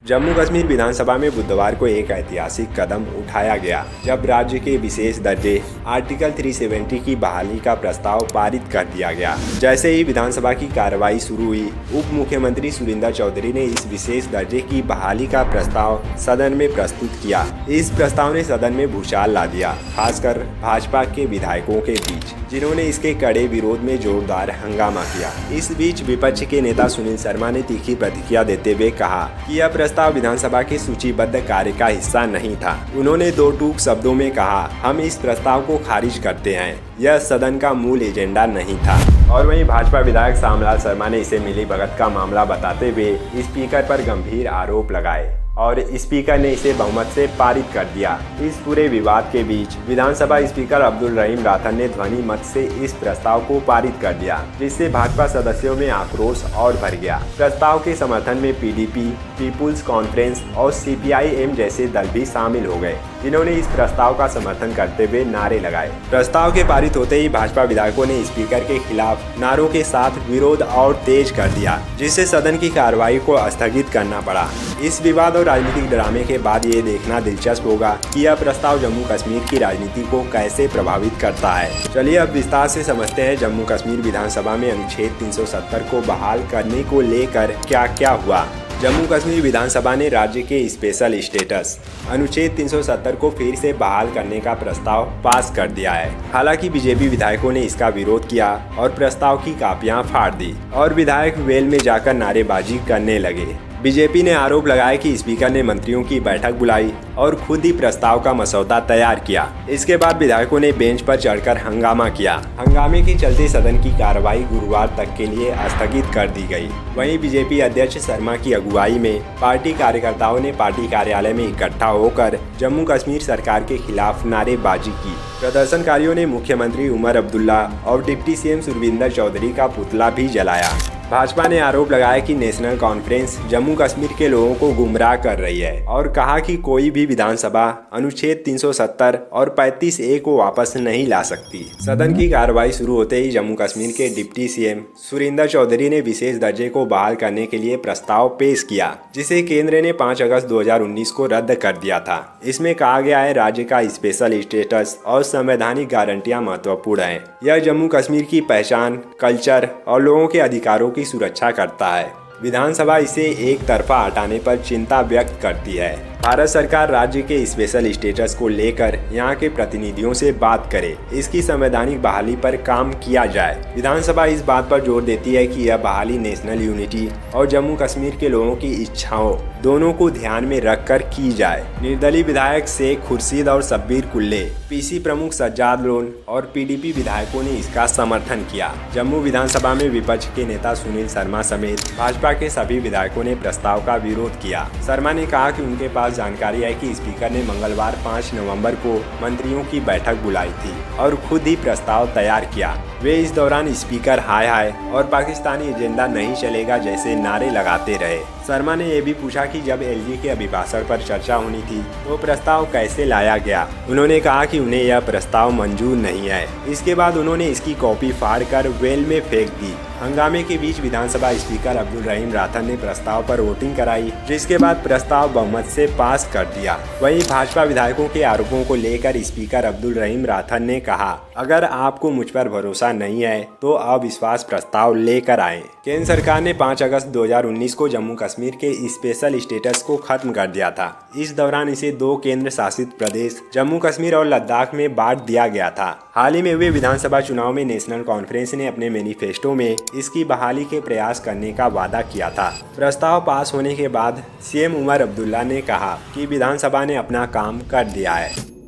जम्मू कश्मीर विधानसभा में बुधवार को एक ऐतिहासिक कदम उठाया गया जब राज्य के विशेष दर्जे आर्टिकल 370 की बहाली का प्रस्ताव पारित कर दिया गया। जैसे ही विधानसभा की कार्रवाई शुरू हुई, उप मुख्यमंत्री सुरिंदर चौधरी ने इस विशेष दर्जे की बहाली का प्रस्ताव सदन में प्रस्तुत किया। इस प्रस्ताव ने सदन में भूचाल ला दिया, खासकर भाजपा के विधायकों के बीच, जिन्होंने इसके कड़े विरोध में जोरदार हंगामा किया। इस बीच विपक्ष के नेता सुनील शर्मा ने तीखी प्रतिक्रिया देते हुए कहा कि यह प्रस्ताव विधानसभा के सूचीबद्ध कार्य का हिस्सा नहीं था। उन्होंने दो टूक शब्दों में कहा, हम इस प्रस्ताव को खारिज करते हैं, यह सदन का मूल एजेंडा नहीं था। और वहीं भाजपा विधायक श्यामलाल शर्मा ने इसे मिलीभगत का मामला बताते हुए स्पीकर पर गंभीर आरोप लगाए और स्पीकर ने इसे बहुमत से पारित कर दिया। इस पूरे विवाद के बीच विधानसभा स्पीकर अब्दुल रहीम राठन ने ध्वनि मत से इस प्रस्ताव को पारित कर दिया, जिससे भाजपा सदस्यों में आक्रोश और भर गया। प्रस्ताव के समर्थन में पीडीपी, पीपुल्स कॉन्फ्रेंस और सीपीआई-एम जैसे दल भी शामिल हो गए, जिन्होंने इस प्रस्ताव का समर्थन करते हुए नारे लगाए। प्रस्ताव के पारित होते ही भाजपा विधायकों ने स्पीकर के खिलाफ नारों के साथ विरोध और तेज कर दिया, जिससे सदन की कार्रवाई को स्थगित करना पड़ा। इस विवाद और राजनीतिक ड्रामे के बाद ये देखना दिलचस्प होगा कि यह प्रस्ताव जम्मू कश्मीर की राजनीति को कैसे प्रभावित करता है। चलिए अब विस्तार से समझते हैं जम्मू कश्मीर विधानसभा में अनुच्छेद 370 को बहाल करने को लेकर क्या क्या हुआ। जम्मू कश्मीर विधानसभा ने राज्य के स्पेशल स्टेटस अनुच्छेद 370 को फिर से बहाल करने का प्रस्ताव पास कर दिया है। हालांकि बीजेपी विधायकों ने इसका विरोध किया और प्रस्ताव की कापियां फाड़ दी और विधायक वेल में जाकर नारेबाजी करने लगे। बीजेपी ने आरोप लगाया कि स्पीकर ने मंत्रियों की बैठक बुलाई और खुद ही प्रस्ताव का मसौदा तैयार किया। इसके बाद विधायकों ने बेंच पर चढ़कर हंगामा किया। हंगामे के चलते सदन की कार्रवाई गुरुवार तक के लिए स्थगित कर दी गई। वहीं बीजेपी अध्यक्ष शर्मा की अगुवाई में पार्टी कार्यकर्ताओं ने पार्टी कार्यालय में इकट्ठा होकर जम्मू कश्मीर सरकार के खिलाफ नारेबाजी की। प्रदर्शनकारियों ने मुख्यमंत्री उमर अब्दुल्ला और डिप्टी सीएम सुरविंदर चौधरी का पुतला भी जलाया। भाजपा ने आरोप लगाया कि नेशनल कॉन्फ्रेंस जम्मू कश्मीर के लोगों को गुमराह कर रही है और कहा कि कोई भी विधानसभा अनुच्छेद 370 और 35A को वापस नहीं ला सकती। सदन की कार्रवाई शुरू होते ही जम्मू कश्मीर के डिप्टी सीएम सुरिंदर चौधरी ने विशेष दर्जे को बहाल करने के लिए प्रस्ताव पेश किया, जिसे केंद्र ने 5 अगस्त 2019 को रद्द कर दिया था। इसमें कहा गया है, राज्य का स्पेशल स्टेटस और संवैधानिक गारंटियां महत्वपूर्ण हैं। यह जम्मू कश्मीर की पहचान, कल्चर और लोगों के अधिकारों की सुरक्षा करता है। विधानसभा इसे एक तरफा हटाने पर चिंता व्यक्त करती है। भारत सरकार राज्य के स्पेशल स्टेटस को लेकर यहाँ के प्रतिनिधियों से बात करे, इसकी संवैधानिक बहाली पर काम किया जाए। विधानसभा इस बात पर जोर देती है कि यह बहाली नेशनल यूनिटी और जम्मू कश्मीर के लोगों की इच्छाओं दोनों को ध्यान में रखकर की जाए। निर्दलीय विधायक शेख खुर्शीद और शब्बीर कुल्ले, पीसी प्रमुख सज्जाद लोन और पीडीपी विधायकों ने इसका समर्थन किया। जम्मू विधानसभा में विपक्ष के नेता सुनील शर्मा समेत भाजपा के सभी विधायकों ने प्रस्ताव का विरोध किया। शर्मा ने कहा कि उनके पास जानकारी है कि स्पीकर ने मंगलवार 5 नवंबर को मंत्रियों की बैठक बुलाई थी और खुद ही प्रस्ताव तैयार किया। वे इस दौरान स्पीकर हाय हाय और पाकिस्तानी एजेंडा नहीं चलेगा जैसे नारे लगाते रहे। शर्मा ने यह भी पूछा कि जब एलजी के अभिभाषण पर चर्चा होनी थी तो प्रस्ताव कैसे लाया गया। उन्होंने कहा कि उन्हें यह प्रस्ताव मंजूर नहीं है। इसके बाद उन्होंने इसकी कॉपी फाड़कर वेल में फेंक दी। हंगामे के बीच विधानसभा स्पीकर अब्दुल रहीम राठन ने प्रस्ताव पर वोटिंग कराई, जिसके बाद प्रस्ताव बहुमत से पास कर दिया। वहीं भाजपा विधायकों के आरोपों को लेकर स्पीकर अब्दुल रहीम राठन ने कहा, अगर आपको मुझ पर भरोसा नहीं है तो अविश्वास प्रस्ताव लेकर आएं। केंद्र सरकार ने 5 अगस्त 2019 को जम्मू कश्मीर के स्पेशल स्टेटस को खत्म कर दिया था। इस दौरान इसे 2 केंद्र शासित प्रदेश जम्मू कश्मीर और लद्दाख में बांट दिया गया था। हाल ही में हुए विधानसभा चुनाव में नेशनल कॉन्फ्रेंस ने अपने मैनिफेस्टो में इसकी बहाली के प्रयास करने का वादा किया था। प्रस्ताव पास होने के बाद सीएम उमर अब्दुल्ला ने कहा कि विधानसभा ने अपना काम कर दिया है।